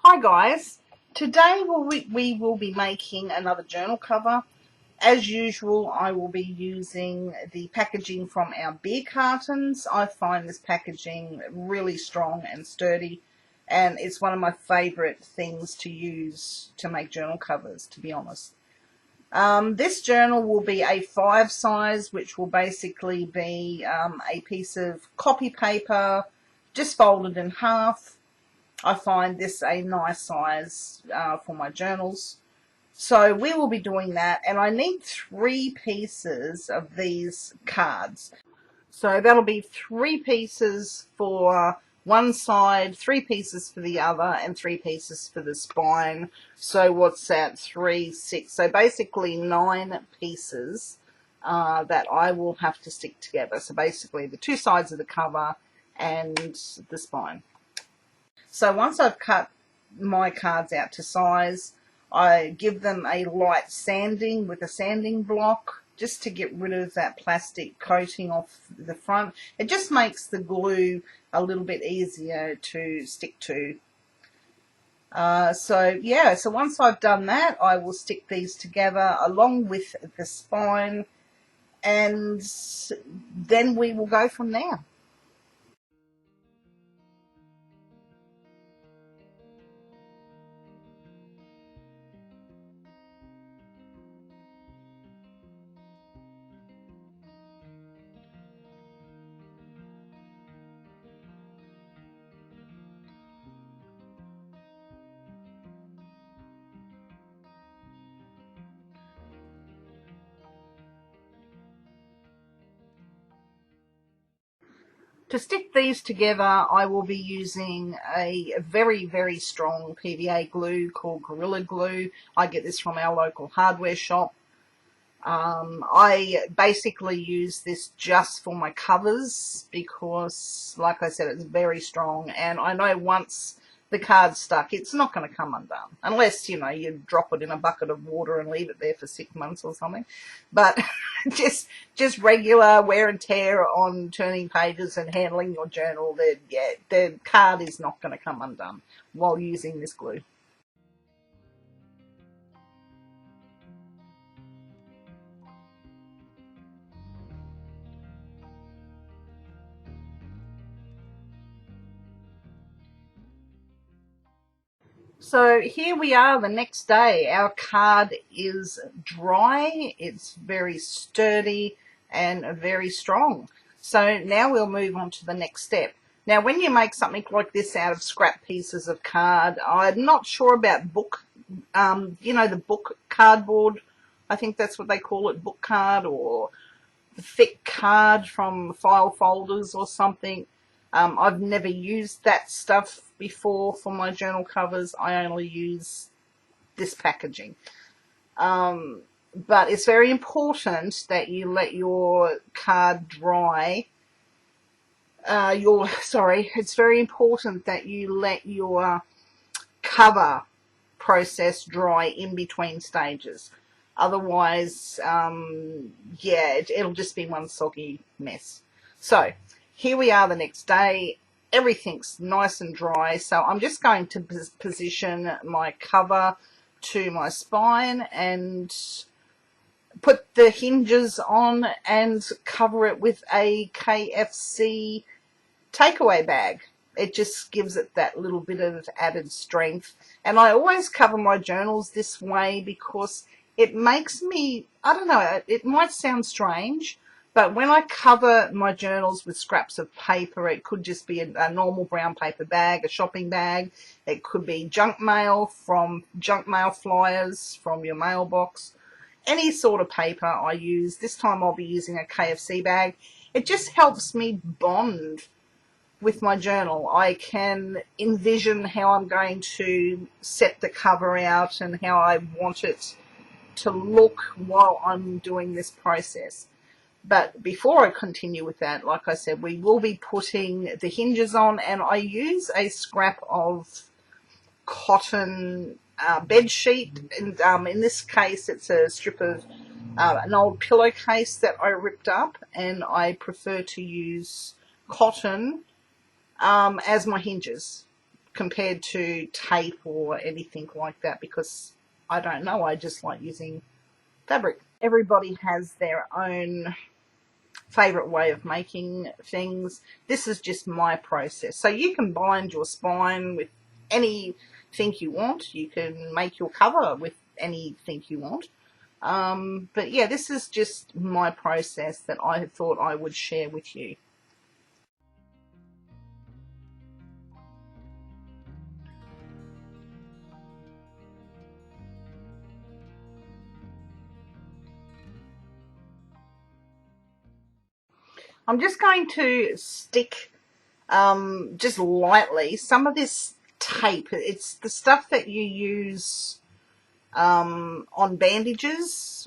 Hi guys, today we will be making another journal cover. As usual, I will be using the packaging from our beer cartons. I find this packaging really strong and sturdy, and it's one of my favourite things to use to make journal covers, to be honest. This journal will be A5 size, which will basically be a piece of copy paper just folded in half. I find this a nice size for my journals. So we will be doing that, and I need 3 pieces of these cards. So that'll be 3 pieces for one side, 3 pieces for the other, and 3 pieces for the spine. So what's that? 3, 6. So basically 9 pieces that I will have to stick together. So basically the 2 sides of the cover and the spine. So once I've cut my cards out to size, I give them a light sanding with a sanding block just to get rid of that plastic coating off the front. It just makes the glue a little bit easier to stick to. So once I've done that, I will stick these together along with the spine, and then we will go from there. To stick these together, I will be using a very, very strong PVA glue called Gorilla Glue. I get this from our local hardware shop. I basically use this just for my covers because, like I said, it's very strong, and I know once the card's stuck, it's not going to come undone unless, you know, you drop it in a bucket of water and leave it there for 6 months or something. But just regular wear and tear on turning pages and handling your journal, the card is not going to come undone while using this glue. So here we are the next day. Our card is dry, it's very sturdy and very strong. So now we'll move on to the next step. Now when you make something like this out of scrap pieces of card, I'm not sure about book, the book cardboard. I think that's what they call it, book card, or the thick card from file folders or something. I've never used that stuff before for my journal covers. I only use this packaging. But it's very important that you let your card dry. It's very important that you let your cover process dry in between stages. Otherwise, it'll just be one soggy mess. So here we are the next day. Everything's nice and dry. So I'm just going to position my cover to my spine and put the hinges on and cover it with a KFC takeaway bag. It just gives it that little bit of added strength. And I always cover my journals this way because it makes me, I don't know, it might sound strange, but when I cover my journals with scraps of paper, it could just be a normal brown paper bag, a shopping bag. It could be junk mail flyers from your mailbox. Any sort of paper I use. This time I'll be using a KFC bag. It just helps me bond with my journal. I can envision how I'm going to set the cover out and how I want it to look while I'm doing this process. But before I continue with that, like I said, we will be putting the hinges on, and I use a scrap of cotton bed sheet. And in this case, it's a strip of an old pillowcase that I ripped up, and I prefer to use cotton as my hinges. compared to tape or anything like that, because I don't know, I just like using fabric. Everybody has their own favorite way of making things. This is just my process. So you can bind your spine with anything you want. You can make your cover with anything you want. But yeah, this is just my process that I thought I would share with you. I'm just going to stick just lightly some of this tape. It's the stuff that you use on bandages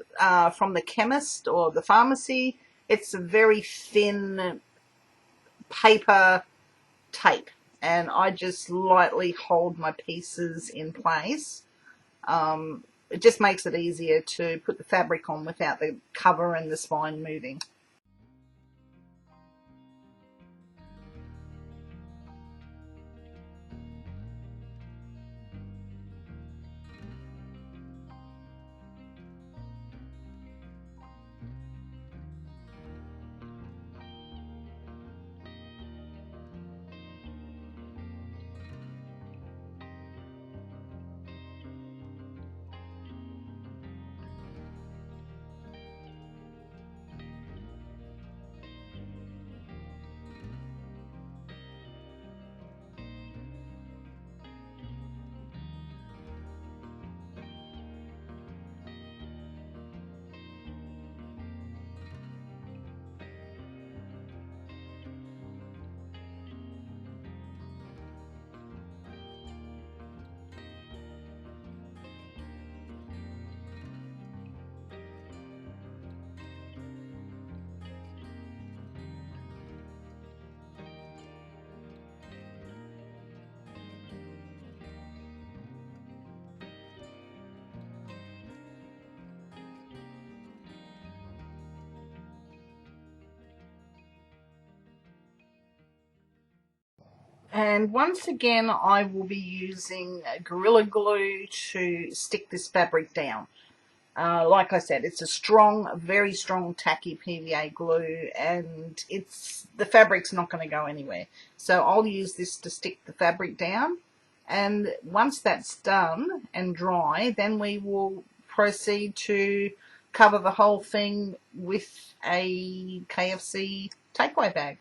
from the chemist or the pharmacy. It's a very thin paper tape, and I just lightly hold my pieces in place. It just makes it easier to put the fabric on without the cover and the spine moving. And once again, I will be using Gorilla Glue to stick this fabric down. Like I said, it's a strong, very strong tacky PVA glue, and the fabric's not going to go anywhere. So I'll use this to stick the fabric down, and once that's done and dry, then we will proceed to cover the whole thing with a KFC takeaway bag.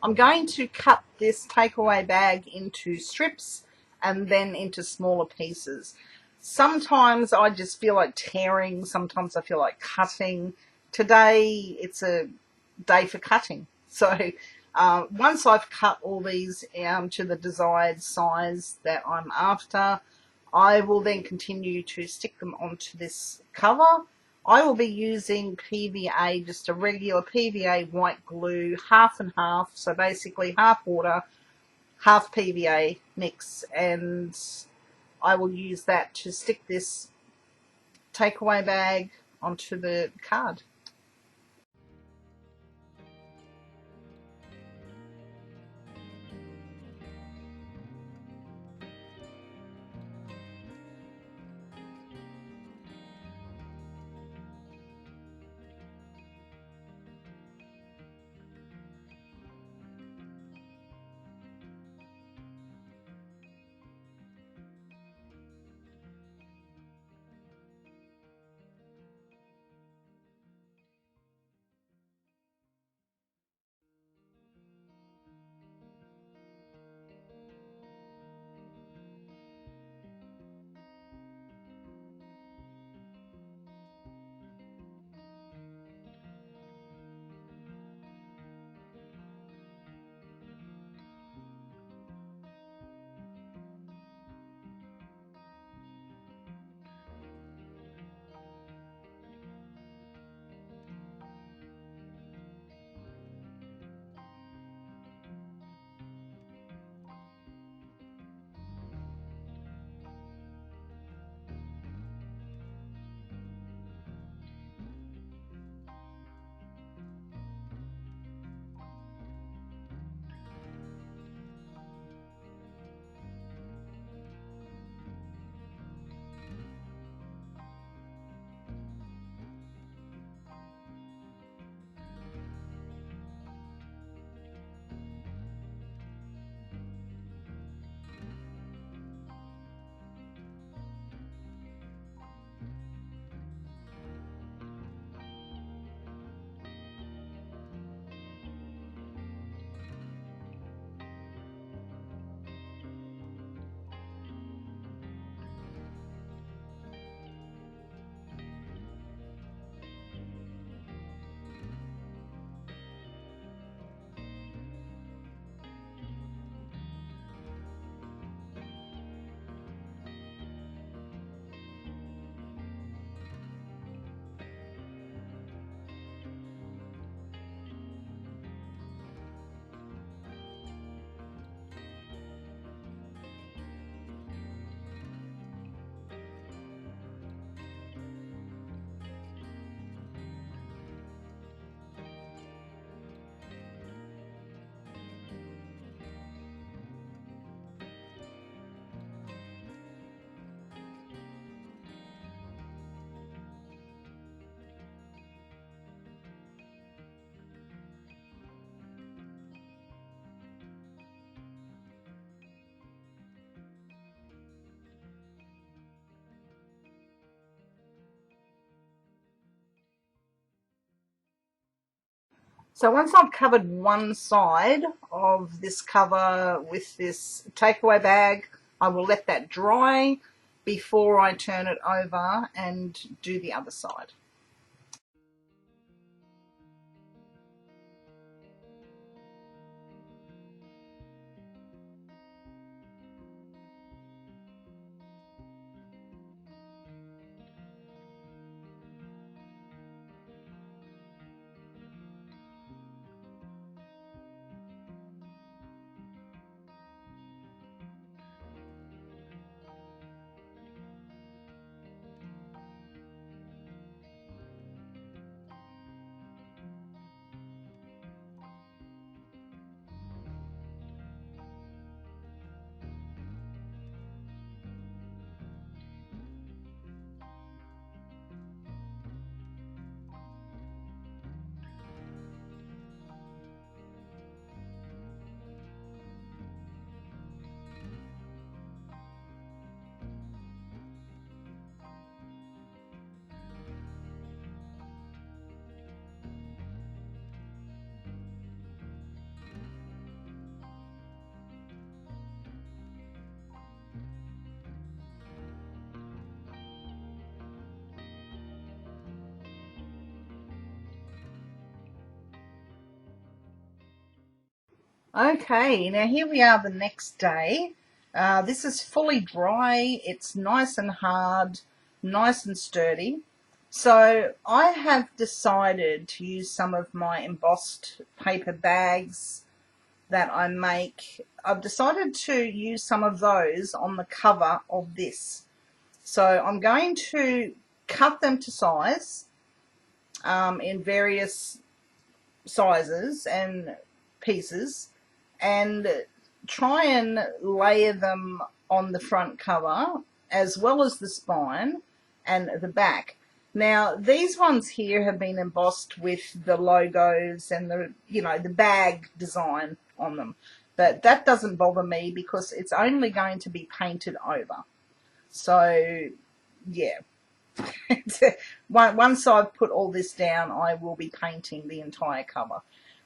I'm going to cut this takeaway bag into strips and then into smaller pieces. Sometimes I just feel like tearing, sometimes I feel like cutting. Today it's a day for cutting. So once I've cut all these to the desired size that I'm after, I will then continue to stick them onto this cover. I will be using PVA, just a regular PVA white glue, half and half, so basically half water, half PVA mix, and I will use that to stick this takeaway bag onto the card. So once I've covered one side of this cover with this takeaway bag, I will let that dry before I turn it over and do the other side. Okay, now here we are the next day. This is fully dry, it's nice and hard, nice and sturdy. So I have decided to use some of my embossed paper bags that I make. I've decided to use some of those on the cover of this. So I'm going to cut them to size in various sizes and pieces, and try and layer them on the front cover as well as the spine and the back. Now these ones here have been embossed with the logos and the the bag design on them, but that doesn't bother me because it's only going to be painted over. So yeah, once I've put all this down, I will be painting the entire cover.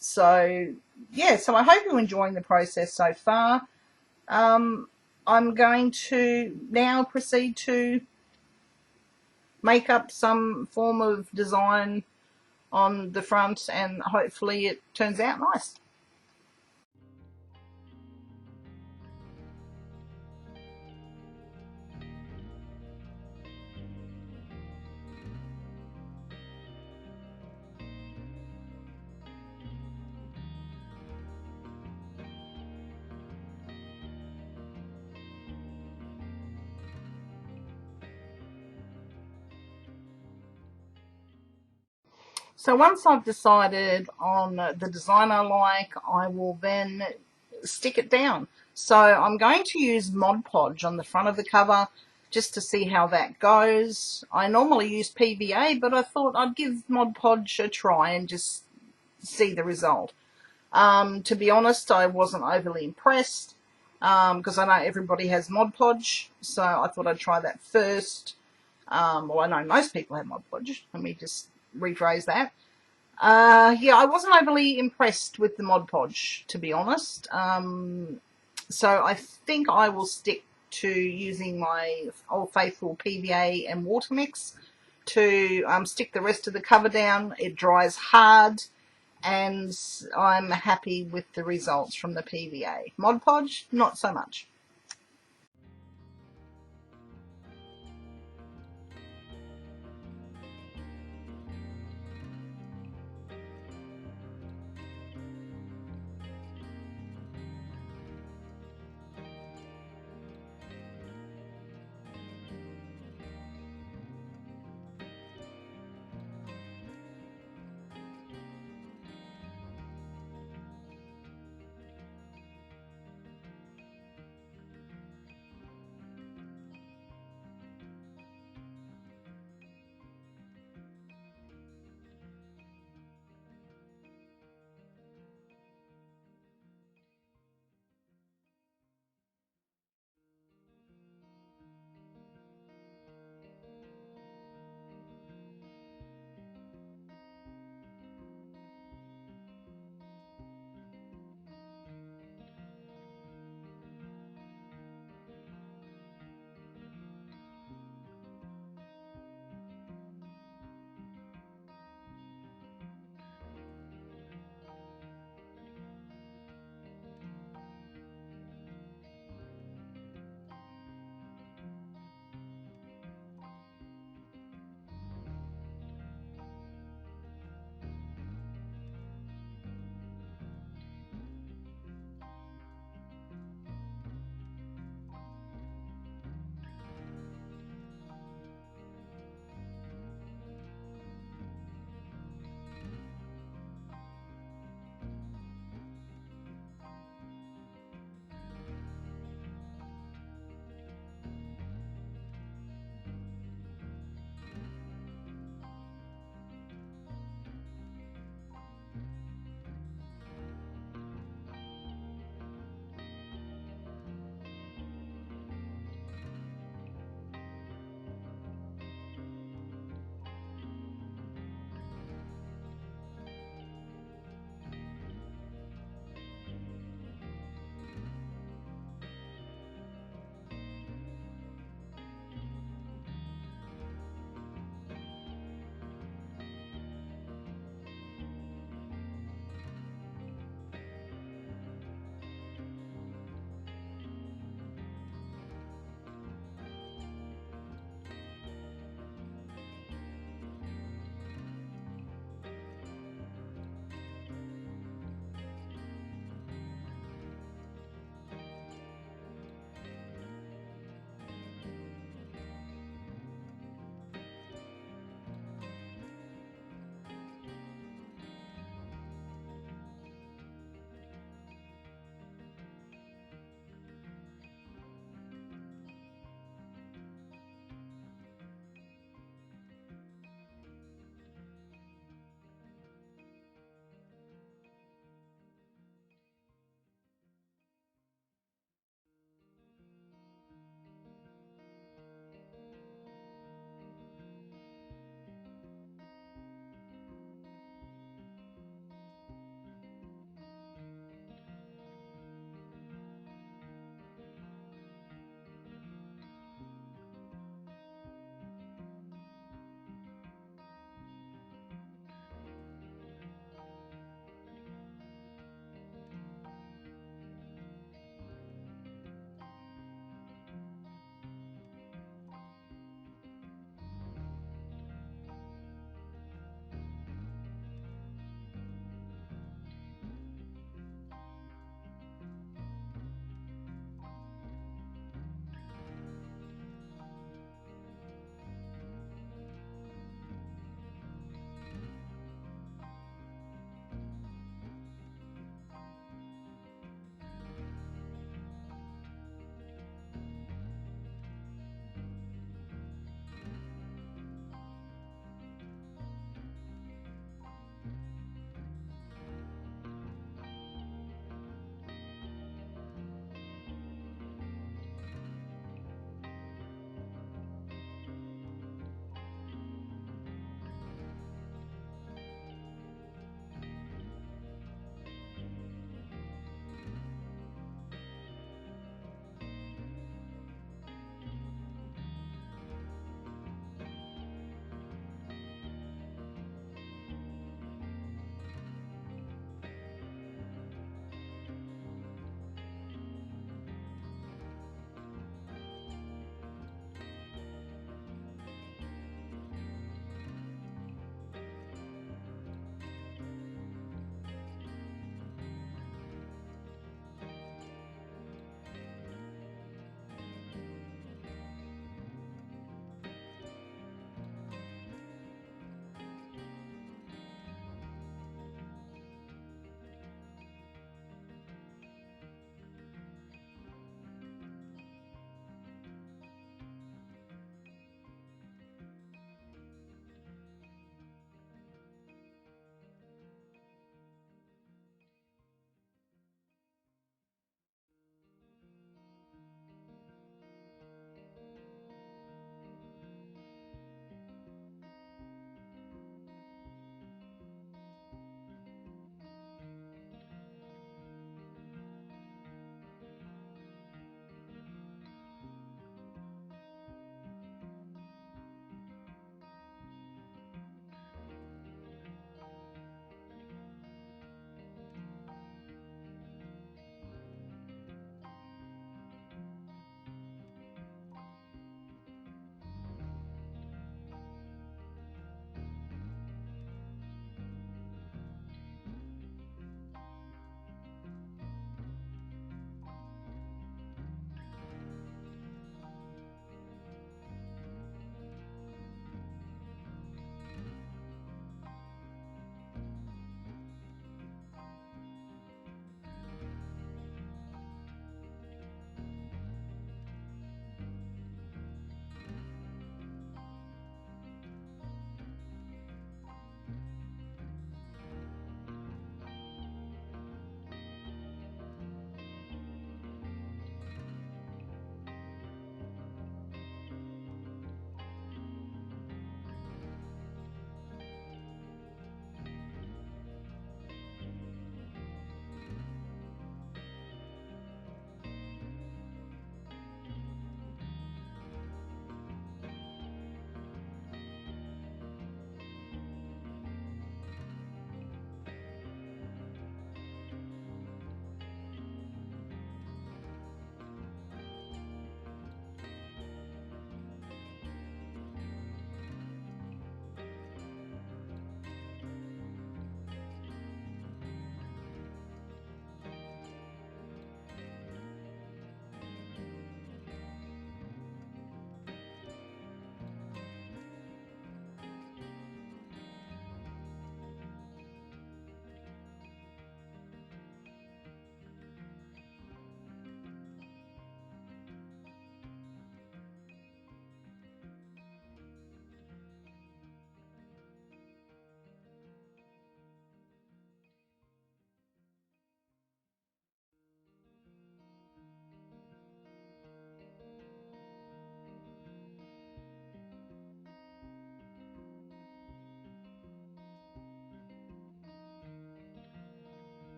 So yeah, so I hope you're enjoying the process so far. I'm going to now proceed to make up some form of design on the front, and hopefully it turns out nice. So once I've decided on the design I like, I will then stick it down. So I'm going to use Mod Podge on the front of the cover just to see how that goes. I normally use PVA, but I thought I'd give Mod Podge a try and just see the result. To be honest, I wasn't overly impressed because I know everybody has Mod Podge, so I thought I'd try that first. Well, I know most people have Mod Podge. Let me just rephrase that. Yeah, I wasn't overly impressed with the Mod Podge, to be honest. So I think I will stick to using my Old Faithful PVA and water mix to stick the rest of the cover down. It dries hard, and I'm happy with the results from the PVA. Mod Podge, not so much.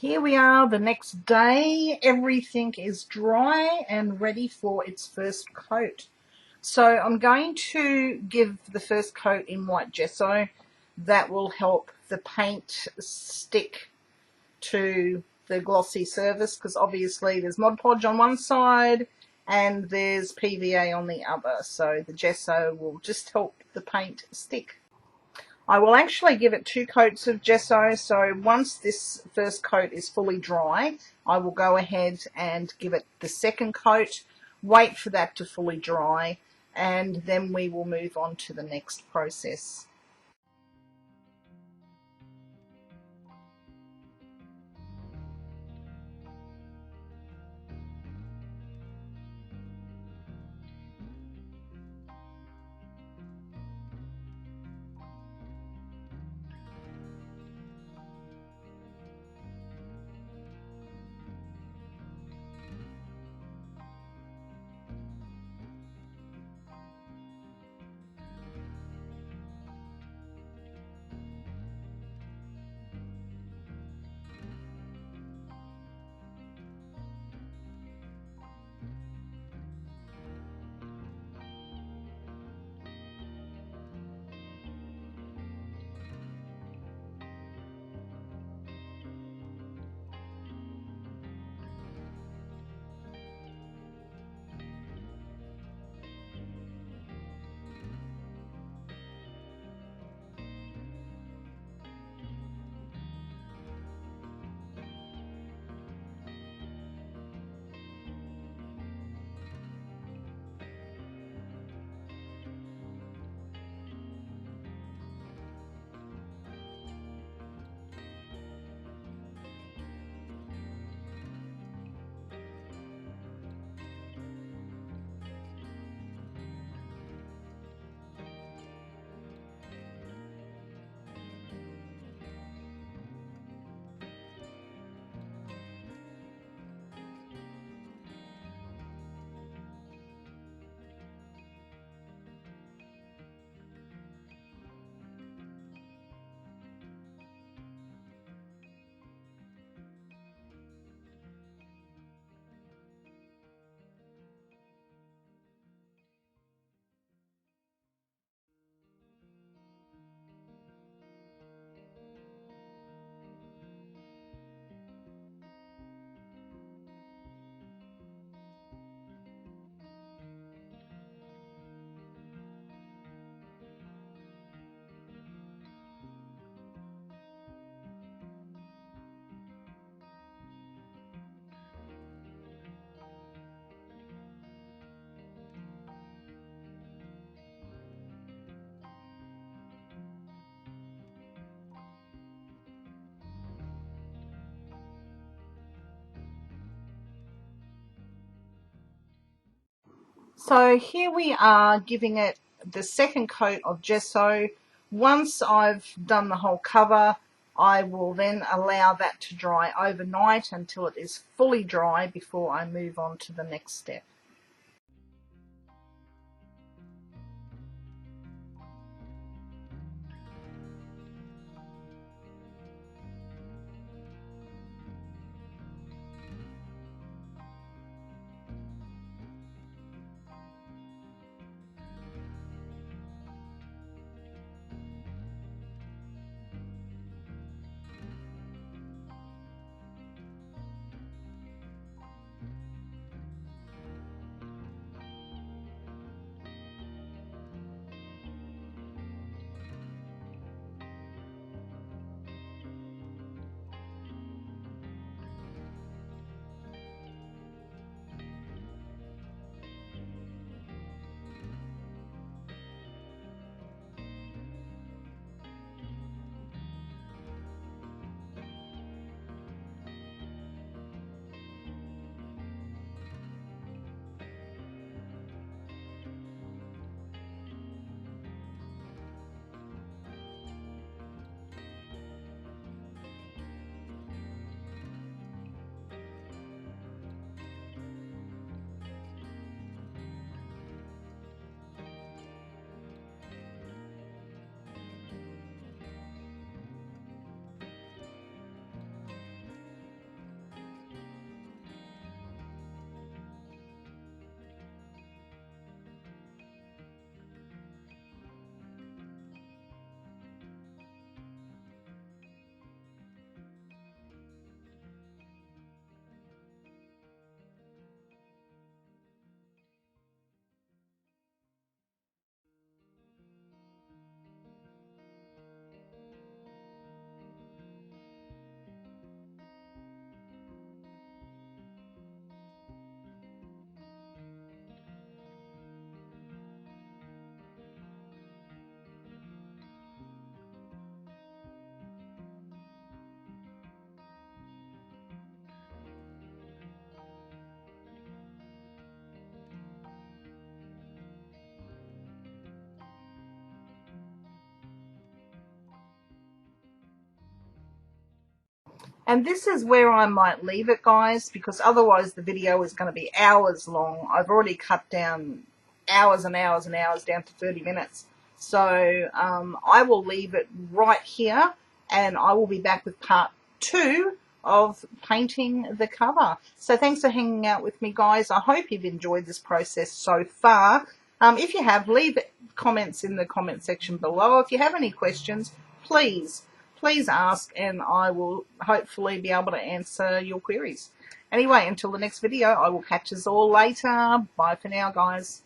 Here we are the next day. Everything is dry and ready for its first coat. So I'm going to give the first coat in white gesso. That will help the paint stick to the glossy surface, because obviously there's Mod Podge on one side and there's PVA on the other. So the gesso will just help the paint stick. I will actually give it 2 coats of gesso, so once this first coat is fully dry, I will go ahead and give it the second coat, wait for that to fully dry, and then we will move on to the next process. So here we are giving it the second coat of gesso. Once I've done the whole cover, I will then allow that to dry overnight until it is fully dry before I move on to the next step. And this is where I might leave it, guys, because otherwise the video is going to be hours long. I've already cut down hours and hours and hours down to 30 minutes. So I will leave it right here, and I will be back with part 2 of painting the cover. So thanks for hanging out with me, guys. I hope you've enjoyed this process so far. If you have, leave comments in the comment section below. If you have any questions, please ask, and I will hopefully be able to answer your queries. Anyway, until the next video, I will catch us all later. Bye for now, guys.